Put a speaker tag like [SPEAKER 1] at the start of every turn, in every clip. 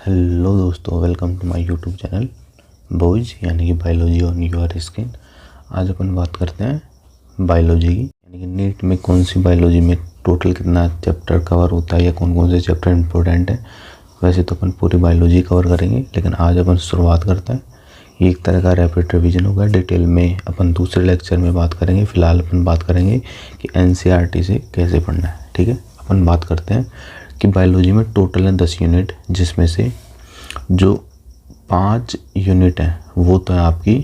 [SPEAKER 1] Hello दोस्तों, welcome to my YouTube channel boys यानी कि बायोलॉजी ऑन योर स्किन। आज अपन बात करते हैं बायोलॉजी की, यानी कि नीट में कौन सी बायोलॉजी में टोटल कितना चैप्टर कवर होता है या कौन कौन से चैप्टर इंपॉर्टेंट है। वैसे तो अपन पूरी बायोलॉजी कवर करेंगे, लेकिन आज अपन शुरुआत करते हैं। ये एक तरह का रैपिड रिवीजन होगा। डिटेल में अपन दूसरे लेक्चर में बात करेंगे। फिलहाल अपन बात करेंगे कि एनसीईआरटी से कैसे पढ़ना है। ठीक है, अपन बात करते हैं कि बायोलॉजी में टोटल है 10 यूनिट, जिसमें से जो 5 यूनिट हैं वो तो है आपकी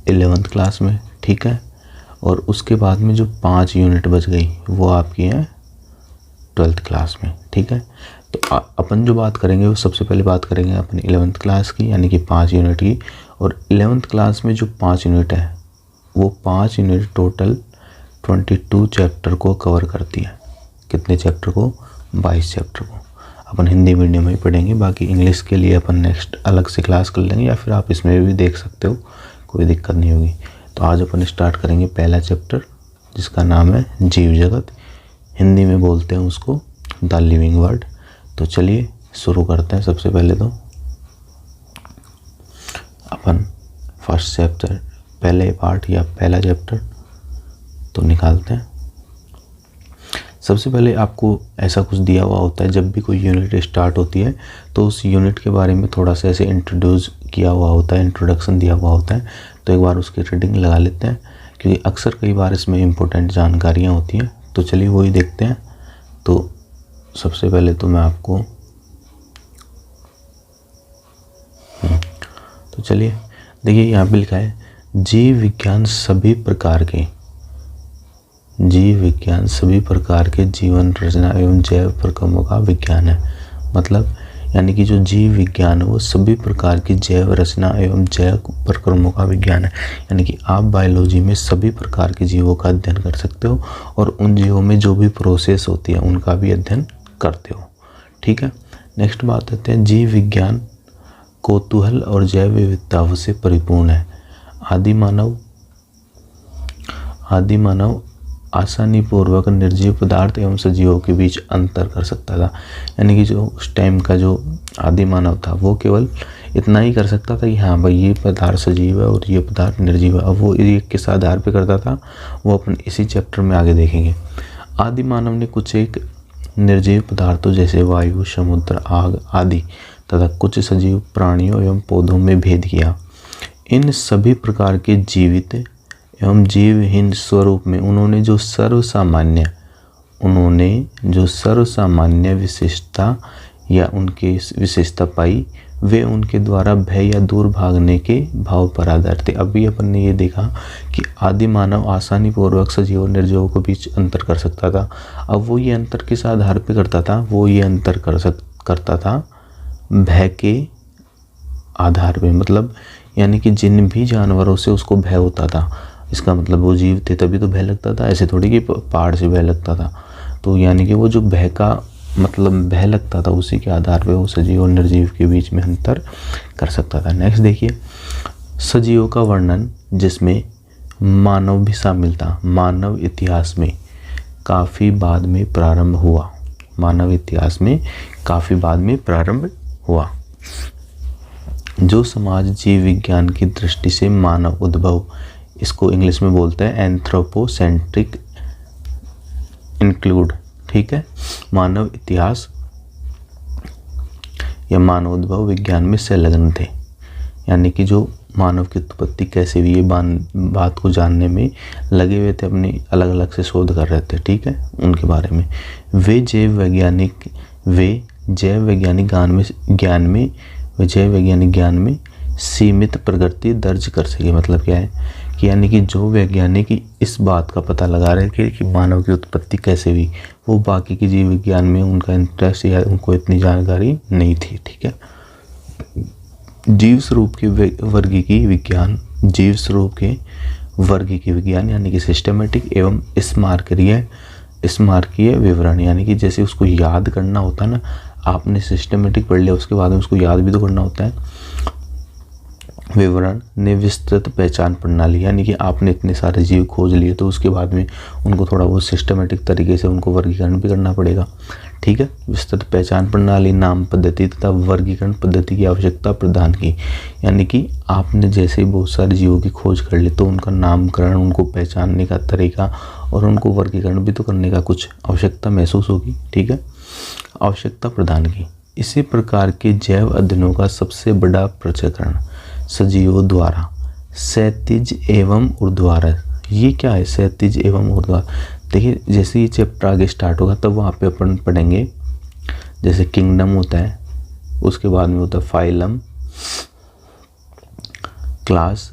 [SPEAKER 1] 11th क्लास में। ठीक है, और उसके बाद में जो 5 यूनिट बच गई वो आपकी हैं 12th क्लास में। ठीक है, तो अपन जो बात करेंगे वो सबसे पहले बात करेंगे अपनी 11th क्लास की, यानी कि 5 यूनिट की। और 11th क्लास में जो 5 यूनिट है वो 5 यूनिट टोटल 22 चैप्टर को कवर करती है। कितने चैप्टर को? 22 चैप्टर को। अपन हिंदी मीडियम में ही पढ़ेंगे, बाकी इंग्लिश के लिए अपन नेक्स्ट अलग से क्लास कर लेंगे, या फिर आप इसमें भी देख सकते हो, कोई दिक्कत नहीं होगी। तो आज अपन स्टार्ट करेंगे पहला चैप्टर, जिसका नाम है जीव जगत। हिंदी में बोलते हैं उसको द लिविंग वर्ल्ड। तो चलिए शुरू करते हैं। सबसे पहले तो अपन फर्स्ट चैप्टर, पहले पार्ट या पहला चैप्टर तो निकालते हैं। सबसे पहले आपको ऐसा कुछ दिया हुआ होता है, जब भी कोई यूनिट स्टार्ट होती है तो उस यूनिट के बारे में थोड़ा सा ऐसे इंट्रोड्यूस किया हुआ होता है, इंट्रोडक्शन दिया हुआ होता है। तो एक बार उसकी रीडिंग लगा लेते हैं, क्योंकि अक्सर कई बार इसमें इम्पोर्टेंट जानकारियाँ होती हैं। तो चलिए वही देखते हैं। तो सबसे पहले तो मैं आपको तो चलिए देखिए, यहाँ पे लिखा है जीव विज्ञान सभी प्रकार के जीवन रचना एवं जैव प्रक्रमों का विज्ञान है। मतलब यानी कि जो जीव विज्ञान है वो सभी प्रकार की जैव रचना एवं जैव प्रक्रमों का विज्ञान है। यानी कि आप बायोलॉजी में सभी प्रकार के जीवों का अध्ययन कर सकते हो, और उन जीवों में जो भी प्रोसेस होती है उनका भी अध्ययन करते हो। ठीक है, नेक्स्ट बात करते हैं। जीव विज्ञान कौतूहल और जैव विविधताओं से परिपूर्ण है। आदि मानव आसानी पूर्वक निर्जीव पदार्थ एवं सजीवों के बीच अंतर कर सकता था। यानी कि जो उस टाइम का जो आदि मानव था वो केवल इतना ही कर सकता था कि हाँ भाई, ये पदार्थ सजीव है और ये पदार्थ निर्जीव है। अब वो ये किस आधार पे करता था वो अपन इसी चैप्टर में आगे देखेंगे। आदि मानव ने कुछ एक निर्जीव पदार्थों जैसे वायु, समुद्र, आग आदि तथा कुछ सजीव प्राणियों एवं पौधों में भेद किया। इन सभी प्रकार के जीवित एवं जीवहीन स्वरूप में उन्होंने जो सर्वसामान्य विशेषता या उनकी विशेषता पाई, वे उनके द्वारा भय या दूर भागने के भाव पर आधारित थे। अभी अपन ने ये देखा कि आदि मानव आसानी पूर्वक सजीव और निर्जीवों के बीच अंतर कर सकता था। अब वो ये अंतर किस आधार पर करता था? वो ये अंतर करता था भय के आधार पे। मतलब यानी कि जिन भी जानवरों से उसको भय होता था, इसका मतलब वो जीव थे तभी तो भय लगता था, ऐसे थोड़ी कि पहाड़ से भय लगता था। तो यानी कि वो जो भय का मतलब भय लगता था, उसी के आधार पे वो सजीव और निर्जीव के बीच में अंतर कर सकता था। नेक्स्ट देखिए, सजीवों का वर्णन जिसमें मानव भी शामिल था, मानव इतिहास में काफ़ी बाद में प्रारंभ हुआ। जो समाज जीव विज्ञान की दृष्टि से मानव उद्भव, इसको इंग्लिश में बोलते हैं एंथ्रोपोसेंट्रिक इंक्लूड। ठीक है, मानव इतिहास या मानव उद्भव विज्ञान में संलग्न थे। यानी कि जो मानव की उत्पत्ति कैसे हुई, ये बात को जानने में लगे हुए थे, अपने अलग अलग से शोध कर रहे थे। ठीक है, उनके बारे में वे जैव वैज्ञानिक ज्ञान में सीमित प्रगति दर्ज कर सके। मतलब क्या है कि यानी कि जो वैज्ञानिक इस बात का पता लगा रहे थे कि मानव की उत्पत्ति कैसे हुई, वो बाकी की जीव विज्ञान में उनका इंटरेस्ट या उनको इतनी जानकारी नहीं थी। ठीक है, जीव स्वरूप के वर्गीकी विज्ञान यानी कि सिस्टमेटिक एवं स्मारकीय विवरण। यानी कि जैसे उसको याद करना होता है ना, आपने सिस्टमेटिक पढ़ लिया, उसके बाद में उसको याद भी तो करना होता है। विवरण ने विस्तृत पहचान प्रणाली, यानी कि आपने इतने सारे जीव खोज लिए तो उसके बाद में उनको थोड़ा बहुत सिस्टमेटिक तरीके से उनको वर्गीकरण भी करना पड़ेगा। ठीक है। विस्तृत पहचान प्रणाली, नाम पद्धति तथा वर्गीकरण पद्धति की आवश्यकता प्रदान की। यानी कि आपने जैसे ही बहुत सारे जीवों की खोज कर ली तो उनका नामकरण, उनको पहचानने का तरीका और उनको वर्गीकरण भी तो करने का कुछ आवश्यकता महसूस होगी, ठीक है, आवश्यकता प्रदान की। इसी प्रकार के जैव अध्ययनों का सबसे बड़ा प्रचक्रण सजीवों द्वारा क्षैतिज एवं ऊर्ध्वाधर। ये क्या है क्षैतिज एवं ऊर्ध्वाधर? देखिए जैसे ये चैप्टर आगे स्टार्ट होगा तब वहाँ पे अपन पढ़ेंगे। जैसे किंगडम होता है, उसके बाद में होता है फाइलम, क्लास,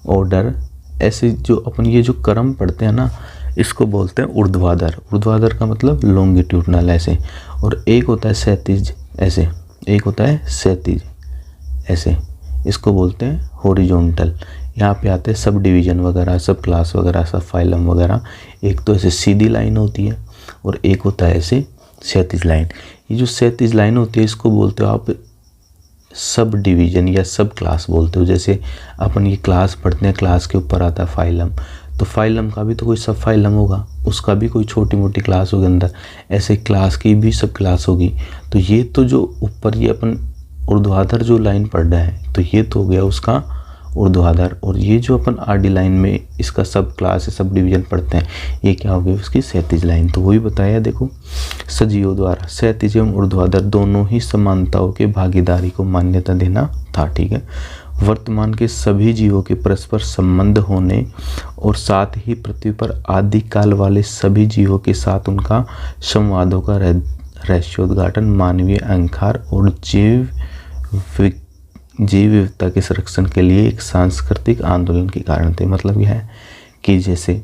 [SPEAKER 1] ऑर्डर। ऐसे जो अपन ये जो क्रम पढ़ते हैं ना, इसको बोलते हैं ऊर्ध्वाधर। ऊर्ध्वाधर का मतलब लॉन्गिट्यूडनल ऐसे, और एक होता है क्षैतिज ऐसे, एक होता है क्षैतिज ऐसे, इसको बोलते हैं हॉरिजॉन्टल। यहाँ पे आते हैं सब डिवीज़न वगैरह, सब क्लास वगैरह, सब फाइलम वगैरह। एक तो ऐसे सीधी लाइन होती है और एक होता है ऐसे क्षैतिज लाइन। ये जो क्षैतिज लाइन होती है इसको बोलते हो आप सब डिवीज़न या सब क्लास बोलते हो। जैसे अपन ये क्लास पढ़ते हैं, क्लास के ऊपर आता है फाइलम, तो फाइलम का भी तो कोई सब फाइलम होगा, उसका भी कोई छोटी मोटी क्लास होगी अंदर, ऐसे क्लास की भी सब क्लास होगी। तो ये तो जो ऊपर ये अपन ऊर्ध्वाधर जो लाइन पढ़ रहे हैं तो ये तो हो गया उसका ऊर्ध्वाधर, और ये जो अपन आडी लाइन में इसका सब क्लास है, सब डिवीज़न पढ़ते हैं, ये क्या हो गई उसकी क्षैतिज लाइन। तो वही बताया देखो, सजीवों द्वारा क्षैतिज एवं ऊर्ध्वाधर दोनों ही समानताओं के भागीदारी को मान्यता देना था, ठीक है। वर्तमान के सभी जीवों के परस्पर संबंध होने और साथ ही पृथ्वी पर आदिकाल वाले सभी जीवों के साथ उनका संवादों का रहस्योद्घाटन मानवीय अहंकार और जीव विविधता के संरक्षण के लिए एक सांस्कृतिक आंदोलन के कारण थे। मतलब यह है कि जैसे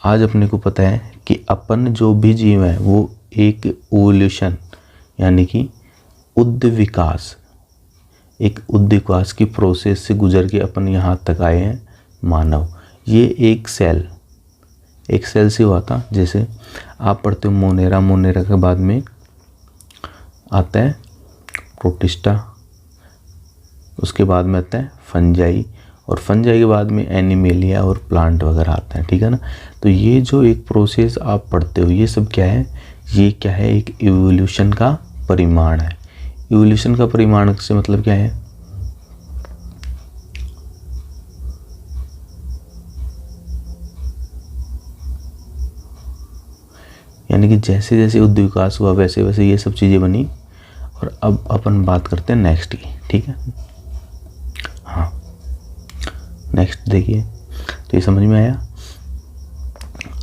[SPEAKER 1] आज अपने को पता है कि अपन जो भी जीव है वो एक इवोल्यूशन यानी कि उद्विकास, एक उद्विकास की प्रोसेस से गुजर के अपन यहाँ तक आए हैं मानव। ये एक सेल से हुआ था। जैसे आप पढ़ते हो मोनेरा, मोनेरा के बाद में आता है प्रोटिस्टा, उसके बाद में आता है फंजाई, और फंजाई के बाद में एनिमेलिया और प्लांट वगैरह आता है, ठीक है ना। तो ये जो एक प्रोसेस आप पढ़ते हो ये सब क्या है, ये क्या है, एक इवोल्यूशन का परिमाण है। इवोल्यूशन का परिमाण से मतलब क्या है, यानी कि जैसे जैसे उद्विकास हुआ वैसे वैसे ये सब चीज़ें बनी। और अब अपन बात करते हैं नेक्स्ट की, ठीक है। हाँ नेक्स्ट देखिए, तो ये समझ में आया।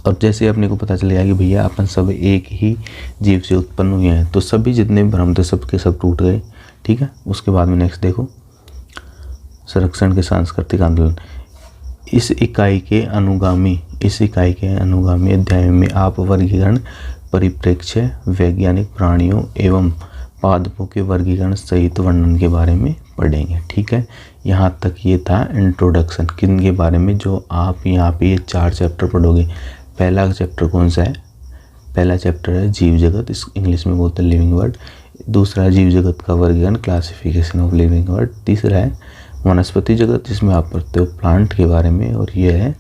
[SPEAKER 1] और जैसे अपने को पता चलेगा कि भैया अपन सब एक ही जीव से उत्पन्न हुए हैं, तो सभी जितने भ्रम थे सब के सब टूट गए, ठीक है। उसके बाद में नेक्स्ट देखो, संरक्षण के सांस्कृतिक आंदोलन। इस इकाई के अनुगामी अध्याय में आप वर्गीकरण, परिप्रेक्ष्य, वैज्ञानिक प्राणियों एवं पादपों के वर्गीकरण सहित वर्णन के बारे में पढ़ेंगे, ठीक है। यहाँ तक ये था इंट्रोडक्शन किन के बारे में, जो आप यहाँ पे ये 4 चैप्टर पढ़ोगे। पहला चैप्टर कौन सा है, पहला चैप्टर है जीव जगत, इस इंग्लिश में बोलते हैं लिविंग वर्ल्ड। दूसरा है जीव जगत का वर्गीकरण, क्लासिफिकेशन ऑफ लिविंग वर्ल्ड। तीसरा है वनस्पति जगत, जिसमें आप पढ़ते हो प्लांट के बारे में, और ये है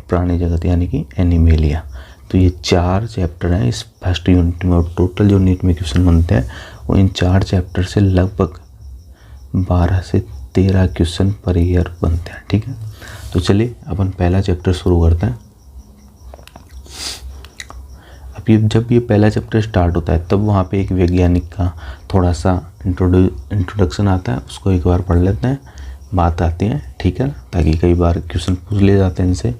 [SPEAKER 1] प्राणी जगत यानी कि एनिमेलिया। तो ये 4 चैप्टर हैं इस फर्स्ट यूनिट में, और टोटल जो यूनिट में क्वेश्चन बनते हैं वो इन 4 चैप्टर से लगभग 12 से 13 क्वेश्चन पर ईयर बनते हैं, ठीक है। तो चलिए अपन पहला चैप्टर शुरू करते हैं। अब ये जब ये पहला चैप्टर स्टार्ट होता है तब वहाँ पे एक वैज्ञानिक का थोड़ा सा इंट्रोडक्शन आता है, उसको एक बार पढ़ लेते हैं, बात आती है, ठीक है, ताकि कई बार क्वेश्चन पूछ ले जाते हैं इनसे,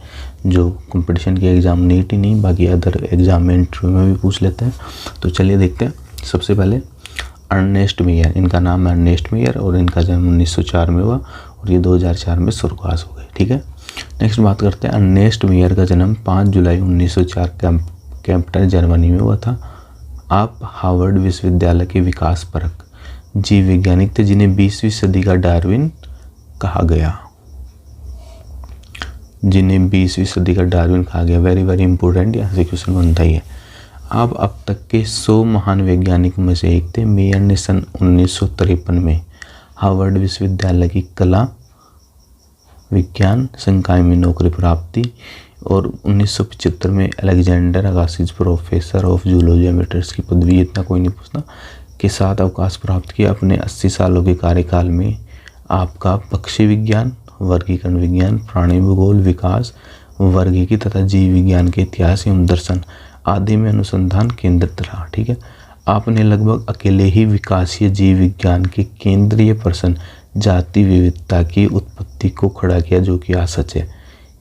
[SPEAKER 1] जो कंपटीशन के एग्ज़ाम नीट ही नहीं बाकी अदर एग्ज़ाम में इंटरव्यू में भी पूछ लेते हैं। तो चलिए देखते हैं। सबसे पहले अर्नेस्ट मेयर, इनका नाम है अर्नेस्ट मेयर और इनका जन्म 1904 में हुआ और ये 2004 में स्वर्गवास हो गए, ठीक है। नेक्स्ट बात करते हैं, अर्नेस्ट मेयर का जन्म 5 जुलाई 1904 कैंपटन जर्मनी में हुआ था। आप हार्वर्ड विश्वविद्यालय के विकास परक जीव वैज्ञानिक थे, जिन्हें 20वीं सदी का डार्विन कहा गया, जिन्हें 20वीं सदी का डार्विन कहा गया। वेरी वेरी इंपॉर्टेंट, यहाँ से क्वेश्चन बनता ही है। आप अब तक के 100 महान वैज्ञानिकों में से एक थे। मेयर ने सन 1953 में हार्वर्ड विश्वविद्यालय की कला विज्ञान संकाय में नौकरी प्राप्त की। और 1975 में Alexander Agassiz professor of zoology emeritus की पदवी, इतना कोई नहीं पूछना, के साथ अवकाश प्राप्त किया। अपने 80 सालों के कार्यकाल में आपका पक्षी विज्ञान, वर्गीकरण विज्ञान, प्राणी भूगोल, विकास, वर्गीकी तथा जीव विज्ञान के इतिहास एवं दर्शन आदि में अनुसंधान केंद्रित रहा। ठीक है, आपने लगभग अकेले ही विकासीय जीव विज्ञान के केंद्रीय प्रश्न जाति विविधता की उत्पत्ति को खड़ा किया, जो कि आज सच है।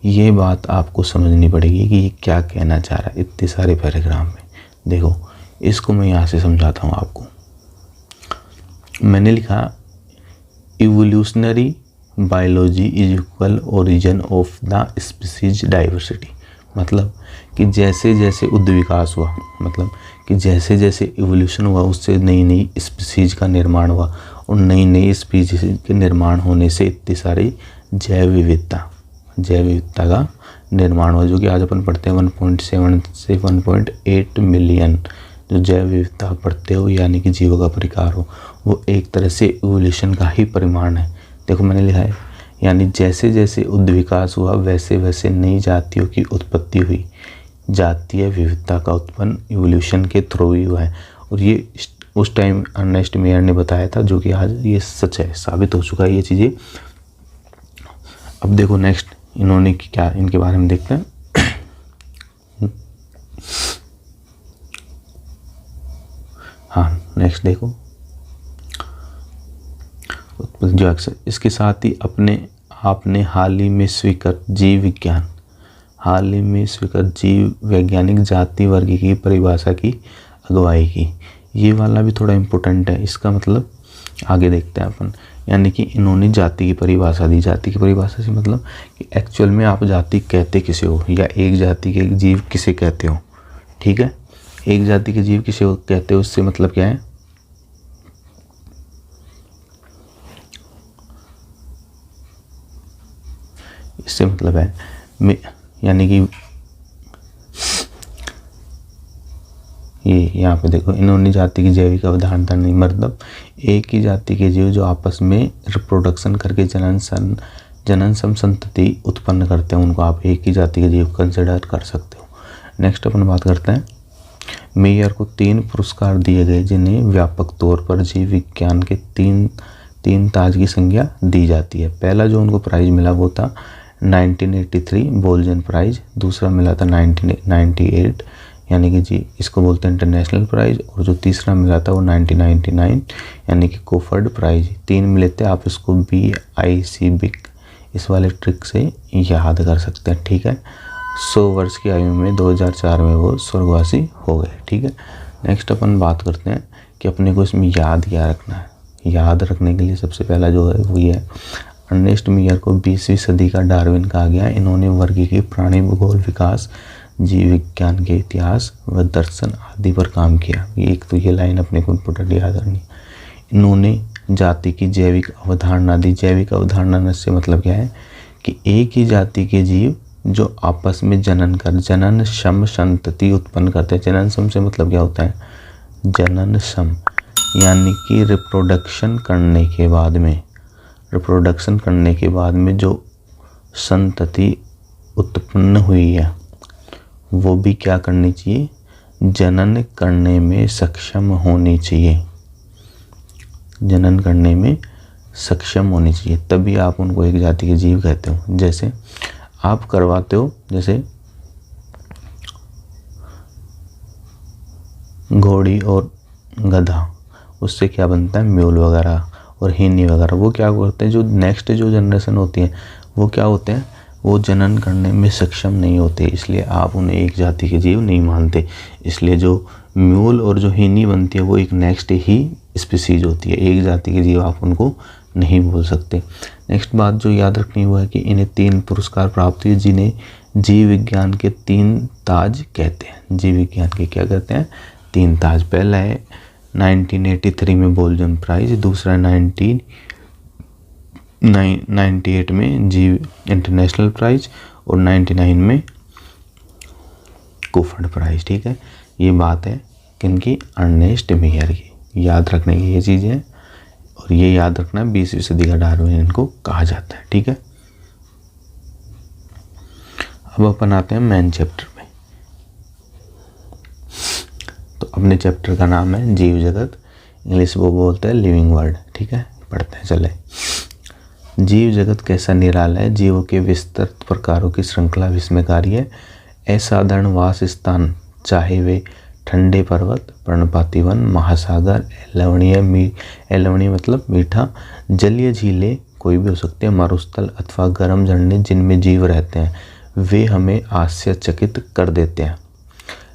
[SPEAKER 1] ये बात आपको समझनी पड़ेगी कि ये क्या कहना चाह रहा है इतने सारे पैराग्राफ में। देखो, इसको मैं यहाँ से समझाता हूँ आपको। मैंने लिखा evolutionary biology is equal origin of the species diversity, मतलब कि जैसे जैसे उद्विकास हुआ, मतलब कि जैसे जैसे इवोल्यूशन हुआ उससे नई नई स्पीसीज का निर्माण हुआ, और नई नई स्पीसीज के निर्माण होने से इतनी सारी जैव विविधता का निर्माण हुआ, जो कि आज अपन पढ़ते हैं 1.7 से 1.8 मिलियन जो जैव विविधता पढ़ते हो, यानी कि जीवों का परिकार हो, वो एक तरह से इवोल्यूशन का ही परिमाण है। देखो मैंने लिखा है, यानी जैसे जैसे उद्विकास हुआ वैसे वैसे नई जातियों की उत्पत्ति हुई। जातीय विविधता का उत्पन्न इवोल्यूशन के थ्रू ही हुआ है, और ये उस टाइम अर्नेस्ट मेयर ने बताया था, जो कि आज ये सच है, साबित हो चुका है ये चीज़ें। अब देखो नेक्स्ट इन्होंने क्या, इनके बारे में देखते हैं। हाँ नेक्स्ट देखो, जो अक्सर इसके साथ ही आपने हाल ही में स्वीकृत जीव वैज्ञानिक जाति वर्ग की परिभाषा की अगुवाई की। ये वाला भी थोड़ा इम्पोर्टेंट है, इसका मतलब आगे देखते हैं अपन। यानी कि इन्होंने जाति की परिभाषा दी। जाति की परिभाषा से मतलब कि एक्चुअल में आप जाति कहते किसे हो, या एक जाति के जीव किसे कहते हो। ठीक है, एक जाति के जीव किसे कहते हो, उससे मतलब क्या है, इससे मतलब है यानी कि ये यहाँ पे देखो, इन्होंने जाति की जैविक अवधारणा नहीं, मतलब एक ही जाति के जीव जो आपस में रिप्रोडक्शन करके जनन संतति उत्पन्न करते हैं, उनको आप एक ही जाति के जीव कंसिडर कर सकते हो। नेक्स्ट अपन बात करते हैं, मेयर को 3 पुरस्कार दिए गए, जिन्हें व्यापक तौर पर जीव विज्ञान के तीन ताज की संज्ञा दी जाती है। पहला जो उनको प्राइज मिला वो था 1983 बोल्जन प्राइज, दूसरा मिला था 1998 यानी कि जी इसको बोलते हैं इंटरनेशनल प्राइज, और जो तीसरा मिला था वो 1999 यानी कि कोफर्ड प्राइज। 3 मिले थे, आप इसको BIC बिग इस वाले ट्रिक से याद कर सकते हैं। ठीक है, 100 वर्ष की आयु में 2004 में वो स्वर्गवासी हो गए। ठीक है, नेक्स्ट अपन बात करते हैं कि अपने को इसमें याद क्या रखना है। याद रखने के लिए सबसे पहला जो है वो ये है, अर्नेस्ट मेयर को 20वीं सदी का डार्विन कहा गया। इन्होंने वर्गीकी, प्राणी भूगोल, विकास, जीव विज्ञान के इतिहास व दर्शन आदि पर काम किया। एक तो ये लाइन अपने को इम्पोर्टेंट याद रखनी। इन्होंने जाति की जैविक अवधारणा दी। जैविक अवधारणा से मतलब क्या है कि एक ही जाति के जीव जो आपस में जनन सम संतति उत्पन्न करते हैं। जनन सम से मतलब क्या होता है, जनन सम यानी कि रिप्रोडक्शन करने के बाद में जो संतति उत्पन्न हुई है वो भी क्या करनी चाहिए, जनन करने में सक्षम होनी चाहिए। जनन करने में सक्षम होनी चाहिए, तभी आप उनको एक जाति के जीव कहते हो। जैसे आप करवाते हो, जैसे घोड़ी और गधा, उससे क्या बनता है, म्यूल वगैरह और हिरनी वगैरह। वो क्या करते हैं, जो नेक्स्ट जो जनरेशन होती है वो क्या होते हैं, वो जनन करने में सक्षम नहीं होते, इसलिए आप उन्हें एक जाति के जीव नहीं मानते। इसलिए जो म्यूल और जो हिरनी बनती है वो एक नेक्स्ट ही स्पीसीज होती है, एक जाति के जीव आप उनको नहीं बोल सकते। नेक्स्ट बात जो याद रखनी हुआ है कि इन्हें 3 पुरस्कार प्राप्त हुए, जिन्हें जीव विज्ञान के 3 ताज कहते हैं। जीव विज्ञान के क्या कहते हैं, 3 ताज। पहला है 1983 में बोल्जन प्राइज, दूसरा 1998 में जीव इंटरनेशनल प्राइज, और 99 में कोफर्ड प्राइज। ठीक है, ये बात है किनकी, अर्नेस्ट मेयर की। याद रखने की ये चीज़ है, और ये याद रखना 20वीं सदी का डार्विन इनको कहा जाता है। ठीक है, अब अपन आते हैं मेन चैप्टर में। तो अपने चैप्टर का नाम है जीव जगत, इंग्लिश वो बोलते हैं लिविंग वर्ल्ड। ठीक है, पढ़ते हैं चले। जीव जगत कैसा निराला है, जीवों के विस्तृत प्रकारों की श्रृंखला विस्मयकारी है। असाधारण वास स्थान, चाहे वे ठंडे पर्वत, पर्णपाती वन, महासागर, एलवणीय मतलब मीठा, जलीय झीलें कोई भी हो सकते हैं, मरुस्थल अथवा गर्म झरने जिनमें जीव रहते हैं, वे हमें आश्चर्यचकित कर देते हैं।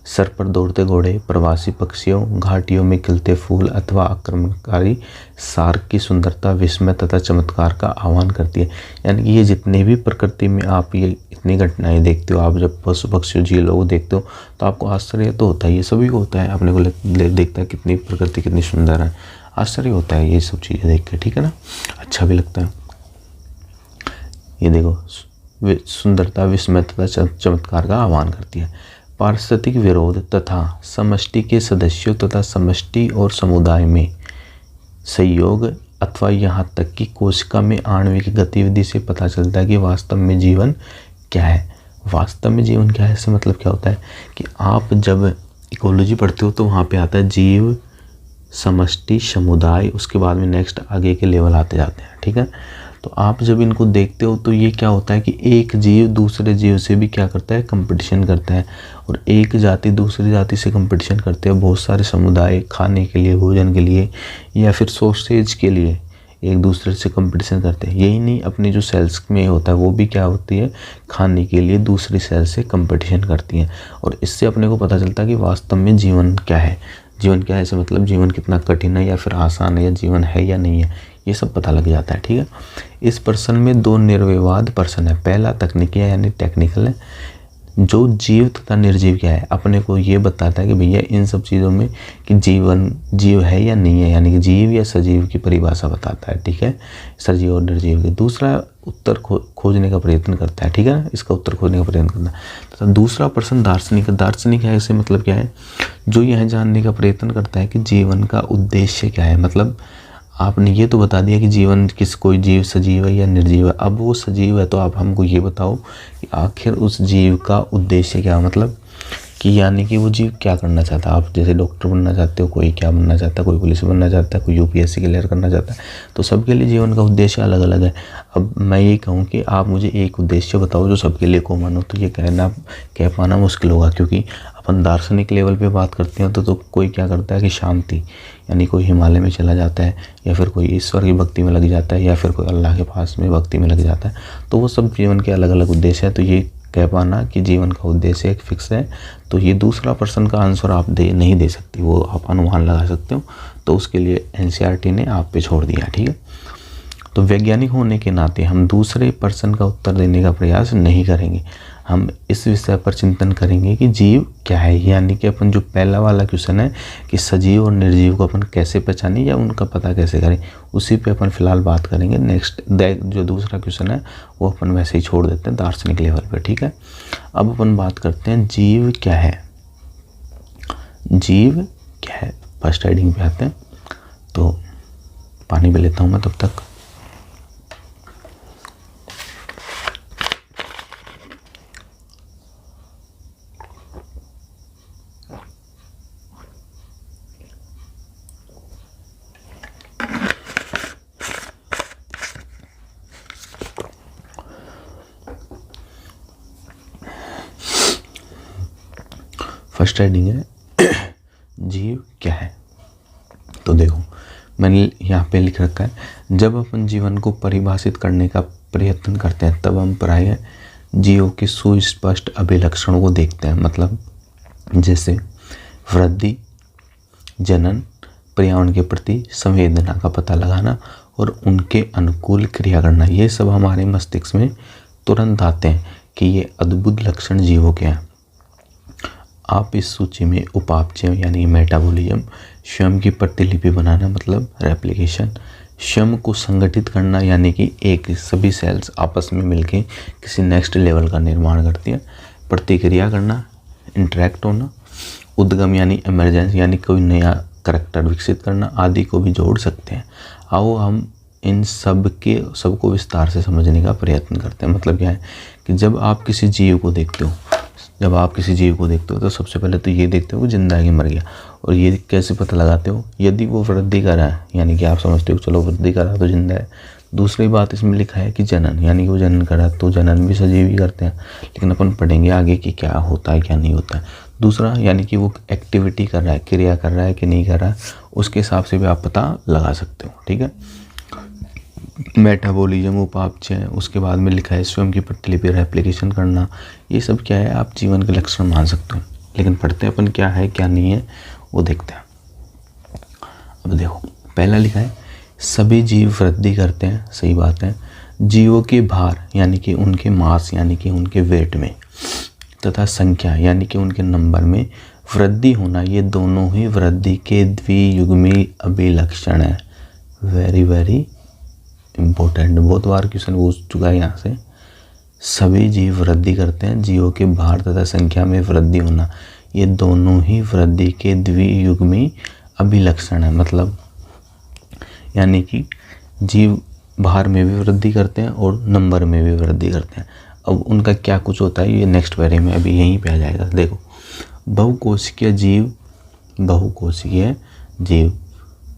[SPEAKER 1] सर पर दौड़ते घोड़े, प्रवासी पक्षियों, घाटियों में खिलते फूल अथवा आक्रमणकारी सार्क की सुंदरता विस्मय तथा चमत्कार का आह्वान करती है। यानी कि ये जितने भी प्रकृति में आप ये इतनी घटनाएं देखते हो, आप जब पशु पक्षियों झीलों को देखते हो तो आपको आश्चर्य तो होता है, ये सभी को होता है। अपने को देखता है कितनी प्रकृति कितनी सुंदर है, आश्चर्य होता है ये सब चीज़ें देख के। ठीक है ना, अच्छा भी लगता है। ये देखो, सुंदरता विस्मय तथा चमत्कार का आह्वान करती है। पारिस्थितिक विरोध तथा समष्टि के सदस्यों तथा समष्टि और समुदाय में सहयोग अथवा यहाँ तक कि कोशिका में आणविक गतिविधि से पता चलता है कि वास्तव में जीवन क्या है। वास्तव में जीवन क्या है, इससे मतलब क्या होता है कि आप जब इकोलॉजी पढ़ते हो तो वहाँ पे आता है जीव, समष्टि, समुदाय, उसके बाद में नेक्स्ट आगे के लेवल आते जाते हैं। ठीक है, तो आप जब इनको देखते हो तो ये क्या होता है कि एक जीव दूसरे जीव से भी क्या करता है, कंपटीशन करता है, और एक जाति दूसरी जाति से कंपटीशन करते हैं। बहुत सारे समुदाय खाने के लिए, भोजन के लिए या फिर सोर्सेज के लिए एक दूसरे से कंपटीशन करते हैं। यही नहीं, अपनी जो सेल्स में होता है वो भी क्या होती है, खाने के लिए दूसरी सेल से कंपटीशन करती हैं। और इससे अपने को पता चलता है कि वास्तव में जीवन क्या है। जीवन क्या है, ऐसे मतलब जीवन कितना कठिन है या फिर आसान है, या जीवन है या नहीं है, ये सब पता लग जाता है। ठीक है, इस पर्सन में दो निर्विवाद पर्सन है। पहला तकनीकी है यानी टेक्निकल है, जो जीव तथा निर्जीव क्या है अपने को ये बताता है कि भैया इन सब चीज़ों में कि जीवन जीव है या नहीं है, यानी कि जीव या सजीव की परिभाषा बताता है। ठीक है, सजीव और निर्जीव की। दूसरा उत्तर खोजने का प्रयत्न करता है। ठीक है, इसका उत्तर खोजने का प्रयत्न करता है। तथा दूसरा पर्सन दार्शनिक। दार्शनिक है, इससे मतलब क्या है, जो यह जानने का प्रयत्न करता है कि जीवन का उद्देश्य क्या है। मतलब आपने ये तो बता दिया कि जीवन कोई जीव सजीव है या निर्जीव है, अब वो सजीव है तो आप हमको ये बताओ कि आखिर उस जीव का उद्देश्य क्या है। मतलब कि यानी कि वो जीव क्या करना चाहता है। आप जैसे डॉक्टर बनना चाहते हो, कोई क्या बनना चाहता है, कोई पुलिस बनना चाहता है, कोई यूपीएससी क्लियर करना चाहता है, तो सबके लिए जीवन का उद्देश्य अलग अलग है। अब मैं ये कहूँ कि आप मुझे एक उद्देश्य बताओ जो सबके लिए कॉमन हो, तो ये कह पाना मुश्किल होगा, क्योंकि अपन दार्शनिक लेवल पे बात करते हैं तो कोई क्या करता है कि शांति, यानी कोई हिमालय में चला जाता है, या फिर कोई ईश्वर की भक्ति में लग जाता है, या फिर कोई अल्लाह के पास में भक्ति में लग जाता है। तो वो सब जीवन के अलग अलग उद्देश्य है। तो ये कह पाना कि जीवन का उद्देश्य एक फिक्स है, तो ये दूसरा पर्सन का आंसर आप नहीं दे सकती, वो आप अनुमान लगा सकते हो। तो उसके लिए एनसीईआरटी ने आप पे छोड़ दिया। ठीक है, तो वैज्ञानिक होने के नाते हम दूसरे पर्सन का उत्तर देने का प्रयास नहीं करेंगे। हम इस विषय पर चिंतन करेंगे कि जीव क्या है। यानी कि अपन जो पहला वाला क्वेश्चन है कि सजीव और निर्जीव को अपन कैसे पहचानें या उनका पता कैसे करें, उसी पे अपन फिलहाल बात करेंगे। नेक्स्ट जो दूसरा क्वेश्चन है वो अपन वैसे ही छोड़ देते हैं दार्शनिक लेवल पे। ठीक है, अब अपन बात करते हैं जीव क्या है। जीव क्या है, फर्स्ट हेडिंग पे आते हैं। तो पानी भी लेता हूँ मैं तब तक। फर्स्ट हेडिंग है जीव क्या है। तो देखो मैंने यहाँ पे लिख रखा है, जब अपन जीवन को परिभाषित करने का प्रयत्न करते हैं तब हम प्रायः जीवों के सुस्पष्ट अभिलक्षणों को देखते हैं। मतलब जैसे वृद्धि, जनन, पर्यावरण के प्रति संवेदना का पता लगाना और उनके अनुकूल क्रिया करना, ये सब हमारे मस्तिष्क में तुरंत आते हैं कि ये अद्भुत लक्षण जीवों के हैं। आप इस सूची में उपापचय यानी मेटाबॉलिज्म, स्वयं की प्रतिलिपि बनाना मतलब रेप्लिकेशन, स्वयं को संगठित करना यानी कि एक सभी सेल्स आपस में मिलके किसी नेक्स्ट लेवल का निर्माण करती हैं, प्रतिक्रिया करना, इंटरेक्ट होना, उद्गम यानी इमरजेंस यानी कोई नया करैक्टर विकसित करना आदि को भी जोड़ सकते हैं। आओ हम इन सबको विस्तार से समझने का प्रयत्न करते हैं। मतलब क्या है कि जब आप किसी जीव को देखते हो तो सबसे पहले तो ये देखते हो कि जिंदा है कि मर गया। और ये कैसे पता लगाते हो? यदि वो वृद्धि कर रहा है, यानी कि आप समझते हो चलो वृद्धि कर रहा है तो जिंदा है। दूसरी बात इसमें लिखा है कि जनन, यानी कि वो जनन कर रहा है, तो जनन भी सजीव ही करते हैं, लेकिन अपन पढ़ेंगे आगे कि क्या होता है क्या नहीं होता है। दूसरा, यानी कि वो एक्टिविटी कर रहा है, क्रिया कर रहा है कि नहीं कर रहा है, उसके हिसाब से भी आप पता लगा सकते हो। ठीक है, मेटाबॉलिज्म, उपापचय, उसके बाद में लिखा है स्वयं की प्रतिलिपि रेप्लिकेशन करना। ये सब क्या है, आप जीवन के लक्षण मान सकते हो। लेकिन पढ़ते अपन क्या है क्या नहीं है वो देखते हैं। अब देखो, पहला लिखा है सभी जीव वृद्धि करते हैं, सही बात है। जीवों के भार यानी कि उनके मास यानी कि उनके वेट में, तथा संख्या यानी कि उनके नंबर में वृद्धि होना, ये दोनों ही वृद्धि के द्वियुग्मी अभिलक्षण है। वेरी वेरी इम्पोर्टेंट, बहुत बार क्वेश्चन पूछ चुका है यहाँ से। सभी जीव वृद्धि करते हैं, जीवों के भार तथा संख्या में वृद्धि होना, ये दोनों ही वृद्धि के द्वियुग्मी अभिलक्षण है। मतलब यानी कि जीव भार में भी वृद्धि करते हैं और नंबर में भी वृद्धि करते हैं। अब उनका क्या कुछ होता है ये नेक्स्ट पैरे में अभी यहीं पे आ जाएगा। देखो, बहुकोशिकीय जीव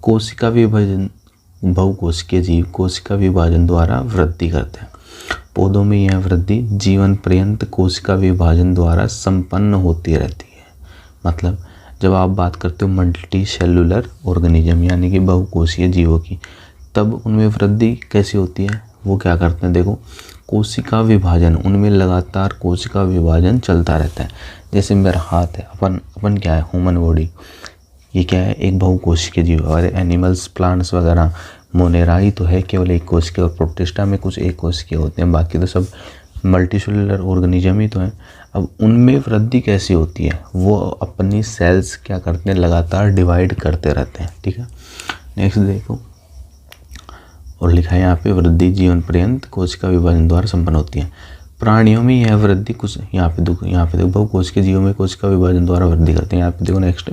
[SPEAKER 1] कोशिका विभाजन, बहुकोशिकीय जीव कोशिका विभाजन द्वारा वृद्धि करते हैं। पौधों में यह वृद्धि जीवन पर्यंत कोशिका विभाजन द्वारा संपन्न होती रहती है। मतलब जब आप बात करते हो मल्टी सेलुलर ऑर्गेनिज्म यानी कि बहुकोशीय जीवों की, तब उनमें वृद्धि कैसी होती है, वो क्या करते हैं? देखो, कोशिका विभाजन, उनमें लगातार कोशिका विभाजन चलता रहता है। जैसे मेरा हाथ है, अपन क्या है, ह्यूमन बॉडी, ये क्या है, एक बहुकोशिकीय जीव। और एनिमल्स, प्लांट्स वगैरह, मोनेरा ही तो है केवल एक कोशिकीय, और प्रोटिस्टा में कुछ एक कोशिकीय होते हैं, बाकी तो सब मल्टीसेलुलर ऑर्गेनिज्म ही तो है। अब उनमें वृद्धि कैसी होती है, वो अपनी सेल्स क्या करते हैं, लगातार डिवाइड करते रहते हैं। ठीक है, नेक्स्ट देखो, और लिखा है यहाँ पे वृद्धि जीवन पर्यंत कोशिका विभाजन द्वारा संपन्न होती है। प्राणियों में यह वृद्धि कुछ यहाँ पे देखो बहुकोशिकीय जीवों में कोशिका विभाजन द्वारा वृद्धि करते हैं। यहाँ पे देखो नेक्स्ट,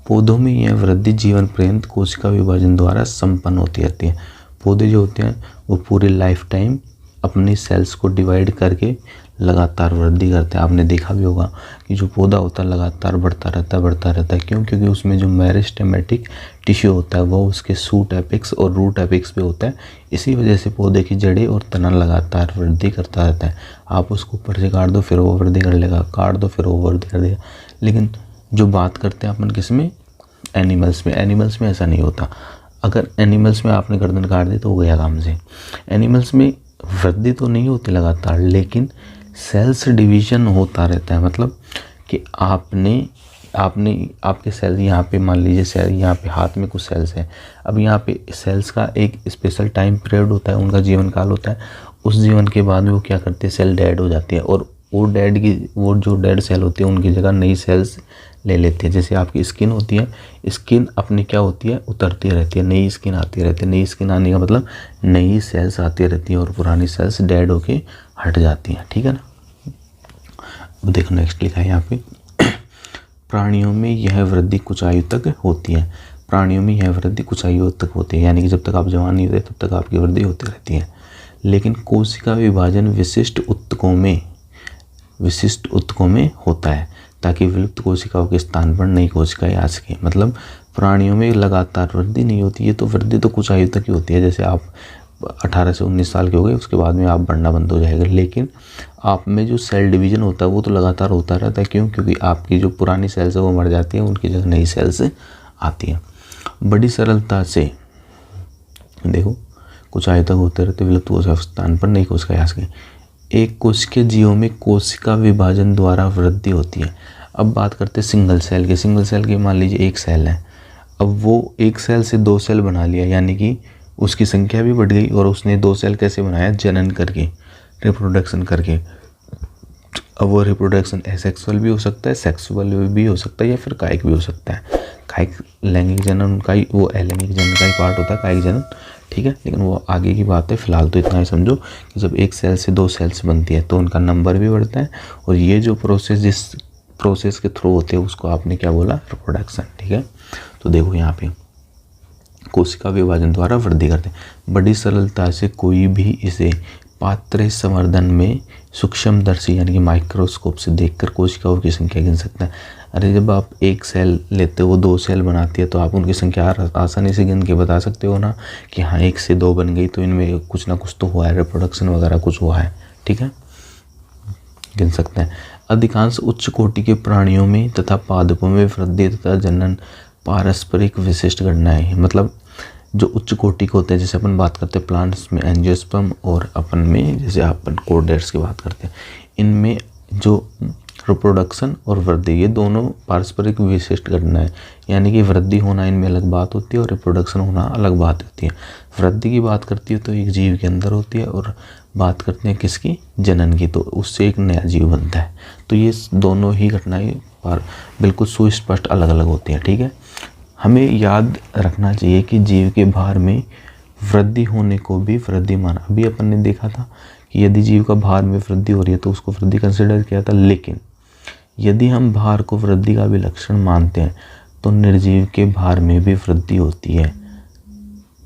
[SPEAKER 1] पौधों में यह वृद्धि जीवन पर्यंत कोशिका विभाजन द्वारा संपन्न होती रहती है। पौधे जो होते हैं वो पूरी लाइफ टाइम अपनी सेल्स को डिवाइड करके लगातार वृद्धि करते हैं। आपने देखा भी होगा कि जो पौधा होता है लगातार बढ़ता रहता है। क्यों? क्योंकि उसमें जो मेरिस्टेमेटिक टिश्यू होता है वो उसके सूट एपिक्स और रूट एपिक्स पे होता है। इसी वजह से पौधे की जड़ें और तना लगातार वृद्धि करता रहता है। आप उसको ऊपर से काट दो फिर वो वृद्धि कर लेगा, काट दो फिर वो वृद्धि कर देगा। लेकिन जो बात करते हैं अपन किसमें, एनिमल्स में ऐसा नहीं होता। अगर एनिमल्स में आपने गर्दन काट दी तो हो गया काम से। एनिमल्स में वृद्धि तो नहीं होती लगातार, लेकिन सेल्स डिवीजन होता रहता है। मतलब कि आपने आपके सेल यहाँ पे, मान लीजिए सेल यहाँ पे हाथ में कुछ सेल्स है, अब यहाँ पे सेल्स का एक स्पेशल टाइम पीरियड होता है, उनका जीवन काल होता है। उस जीवन के बाद में वो क्या करते हैं, सेल डेड हो जाती है, और वो जो डेड सेल होती है उनकी जगह नई सेल्स ले लेती है। जैसे आपकी स्किन होती है, स्किन अपनी क्या होती है, उतरती रहती है, नई स्किन आती रहती है। नई स्किन आने का मतलब नई सेल्स आती रहती है और पुरानी सेल्स डेड होके हट जाती हैं। ठीक है ना। अब देखो नेक्स्ट लिखा है यहाँ पे, प्राणियों में यह वृद्धि कुछ आयु तक होती है। प्राणियों में यह वृद्धि कुछ आयु तक होती है, यानी कि जब तक आप जवान नहीं होते तब तक आपकी वृद्धि होती रहती है। लेकिन कोशिका विभाजन विशिष्ट ऊतकों में होता है, ताकि विलुप्त कोशिकाओं के स्थान पर नई कोशिकाएं आ सके। मतलब प्राणियों में लगातार वृद्धि नहीं होती है, तो वृद्धि तो कुछ आयु तक ही होती है। जैसे आप 18 से 19 साल के हो गए, उसके बाद में आप बढ़ना बंद हो जाएगा। लेकिन आप में जो सेल डिवीजन होता है वो तो लगातार होता रहता है। क्यों? क्योंकि आपकी जो पुरानी सेल्स है वो मर जाती है, उनकी जगह नई सेल्स आती हैं। बड़ी सरलता से देखो, कुछ आयु तक होते रहते, विलुप्त कोशिका स्थान पर नई कोशिकाएं आ सके। एक कोशिकीय जीवों में कोशिका विभाजन द्वारा वृद्धि होती है। अब बात करते हैं सिंगल सेल की। मान लीजिए एक सेल है, अब वो एक सेल से 2 सेल बना लिया, यानी कि उसकी संख्या भी बढ़ गई। और उसने 2 सेल कैसे बनाया, जनन करके, रिप्रोडक्शन करके। अब वो रिप्रोडक्शन एसेक्सुअल भी हो सकता है, सेक्सुअल भी हो सकता है, या फिर कायिक भी हो सकता है। कायिक लैंगिक जनन का ही, वो अलैंगिक जनन का ही पार्ट होता है कायिक जनन। ठीक है, लेकिन वो आगे की बात है। फिलहाल तो इतना ही समझो कि जब एक सेल से 2 सेल्स बनती है तो उनका नंबर भी बढ़ता है। और ये जो प्रोसेस, जिस प्रोसेस के थ्रू होते हैं उसको आपने क्या बोला, रिप्रोडक्शन। ठीक है, तो देखो यहाँ पे कोशिका विभाजन द्वारा वृद्धि करते हैं। बड़ी सरलता से कोई भी इसे पात्र संवर्धन में सूक्ष्मदर्शी यानी कि माइक्रोस्कोप से देखकर कोशिकाओं की संख्या गिन सकता है। अरे जब आप एक सेल लेते हो, वो 2 सेल बनाती है, तो आप उनकी संख्या आसानी से गिन के बता सकते हो ना कि हाँ 1 से 2 बन गई, तो इनमें कुछ ना कुछ तो हुआ है, रिप्रोडक्शन वगैरह कुछ हुआ है, ठीक है, गिन सकते हैं। अधिकांश उच्च कोटि के प्राणियों में तथा पादपों में वृद्धि तथा जनन पारस्परिक विशिष्ट घटनाएं हैं। मतलब जो उच्च कोटि के होते हैं, जैसे अपन बात करते हैं प्लांट्स में एंजियोस्पर्म, और अपन में जैसे अपन कोडेट्स की बात करते हैं, इनमें जो रिप्रोडक्शन और वृद्धि, ये दोनों पारस्परिक विशिष्ट घटनाएं, यानी कि वृद्धि होना इनमें अलग बात होती है और रिप्रोडक्शन होना अलग बात होती है। वृद्धि की बात करती है तो एक जीव के अंदर होती है, और बात करते हैं किसकी, जनन की, तो उससे एक नया जीव बनता है। तो ये दोनों ही घटनाएं बिल्कुल सुस्पष्ट अलग अलग होती हैं, ठीक है। हमें याद रखना चाहिए कि जीव के भार में वृद्धि होने को भी वृद्धि माना। अभी अपन ने देखा था कि यदि जीव का भार में वृद्धि हो रही है तो उसको वृद्धि कंसिडर किया था, लेकिन यदि हम भार को वृद्धि का भी लक्षण मानते हैं तो निर्जीव के भार में भी वृद्धि होती है।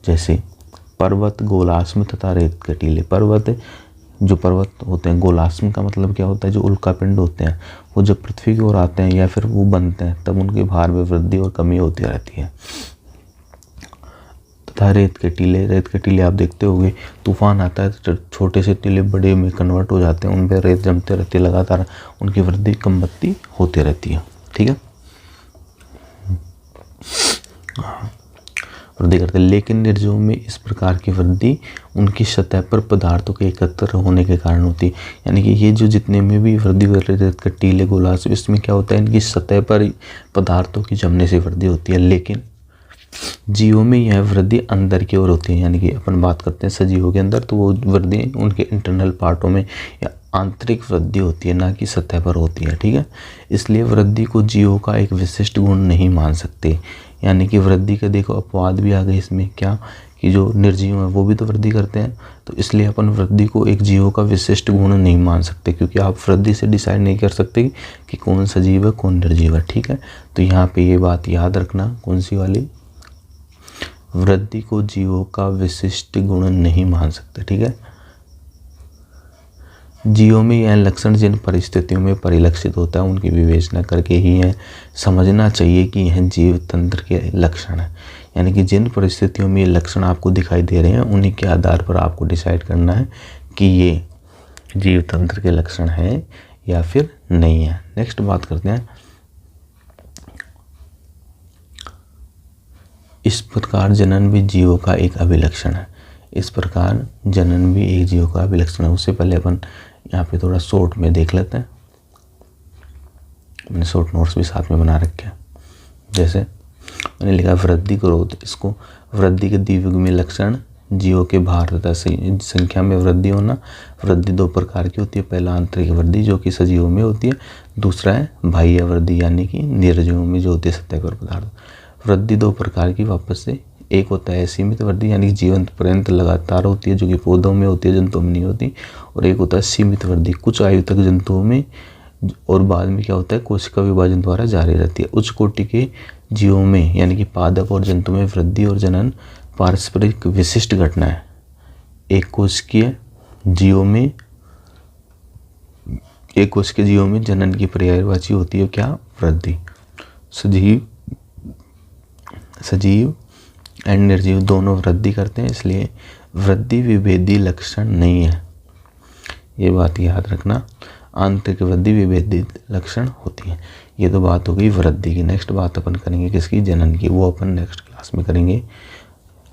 [SPEAKER 1] जैसे पर्वत गोलाश्म तथा रेत कटीले। पर्वत होते हैं, गोलाश्म का मतलब क्या होता है, जो उल्कापिंड होते हैं, वो जब पृथ्वी की ओर आते हैं या फिर वो बनते हैं तब उनके भार में वृद्धि और कमी होती रहती है। तथा रेत के टीले आप देखते होंगे, तूफान आता है तो छोटे से टीले बड़े में कन्वर्ट हो जाते हैं, उन पर रेत जमते रहती है, लगातार उनकी वृद्धि कमबत्ती होती रहती है, ठीक है, वृद्धि करते हैं। लेकिन निर्जीवों में इस प्रकार की वृद्धि उनकी सतह पर पदार्थों के एकत्र होने के कारण होती है। यानी कि ये जो जितने में भी वृद्धि हो रही है कटीले गोलाश्म, इसमें क्या होता है, इनकी सतह पर पदार्थों की जमने से वृद्धि होती है। लेकिन जीवों में यह वृद्धि अंदर की ओर होती है, यानी कि अपन बात करते हैं सजीवों के अंदर, तो वो वृद्धि उनके इंटरनल पार्टों में या आंतरिक वृद्धि होती है, ना कि सतह पर होती है, ठीक है। इसलिए वृद्धि को जीवों का एक विशिष्ट गुण नहीं मान सकते। यानी कि वृद्धि के देखो अपवाद भी आ गए इसमें, क्या कि जो निर्जीव हैं वो भी तो वृद्धि करते हैं, तो इसलिए अपन वृद्धि को एक जीवों का विशिष्ट गुण नहीं मान सकते, क्योंकि आप वृद्धि से डिसाइड नहीं कर सकते कि कौन सजीव है कौन निर्जीव है, ठीक है। तो यहाँ पे ये बात याद रखना, कौन सी वाली, वृद्धि को जीवों का विशिष्ट गुण नहीं मान सकते, ठीक है। जीवों में यह लक्षण जिन परिस्थितियों में परिलक्षित होता है उनकी विवेचना करके ही यह समझना चाहिए कि यह जीव तंत्र के लक्षण है। यानी कि जिन परिस्थितियों में ये लक्षण आपको दिखाई दे रहे हैं उन्हीं के आधार पर आपको डिसाइड करना है कि ये जीव तंत्र के लक्षण है या फिर नहीं है। नेक्स्ट बात करते हैं, इस प्रकार जनन भी जीवों का एक अभिलक्षण है। इस प्रकार जनन भी एक जीव का अभिलक्षण है। उससे पहले अपन यहाँ पे थोड़ा शॉर्ट में देख लेते हैं, मैंने शॉर्ट नोट्स भी साथ में बना रखे हैं। जैसे मैंने लिखा वृद्धि ग्रोथ, इसको वृद्धि के द्वियुग्मी लक्षण जीवों के भार तथा संख्या में वृद्धि होना। वृद्धि 2 प्रकार की होती है, पहला आंतरिक वृद्धि जो कि सजीवों में होती है, दूसरा है बाह्य वृद्धि यानी कि निर्जीवों में जो होती है सतह पर पदार्थ। वृद्धि 2 प्रकार की वापस से, एक होता है सीमित वृद्धि यानी कि जीवन पर्यंत लगातार होती है, जो कि पौधों में होती है, जंतुओं में नहीं होती। और एक होता है सीमित वृद्धि, कुछ आयु तक जंतुओं में और बाद में क्या होता है कोशिका विभाजन द्वारा जारी रहती है। उच्च कोटि के जीवों में यानी कि पादप और जंतु में वृद्धि और जनन पारस्परिक विशिष्ट घटना है। एक कोशिकीय जीवों में जनन की पर्यायवाची होती है क्या, वृद्धि। सजीव एंड निर्जीव दोनों वृद्धि करते हैं, इसलिए वृद्धि विभेदी लक्षण नहीं है, ये बात याद रखना। आंतरिक वृद्धि विभेदी लक्षण होती है। ये तो बात हो गई वृद्धि की। नेक्स्ट बात अपन करेंगे किसकी, जनन की, वो अपन नेक्स्ट क्लास में करेंगे।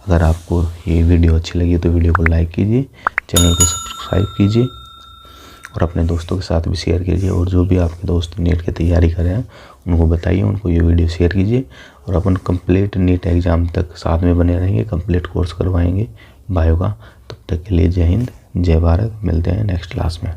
[SPEAKER 1] अगर आपको ये वीडियो अच्छी लगी तो वीडियो को लाइक कीजिए, चैनल को सब्सक्राइब कीजिए और अपने दोस्तों के साथ भी शेयर कीजिए। और जो भी आपके दोस्त नीट की तैयारी कर रहे हैं उनको बताइए, उनको ये वीडियो शेयर कीजिए। और अपन कंप्लीट नीट एग्ज़ाम तक साथ में बने रहेंगे, कंप्लीट कोर्स करवाएंगे बायो का। तब तक के लिए जय हिंद, जय भारत। मिलते हैं नेक्स्ट क्लास में।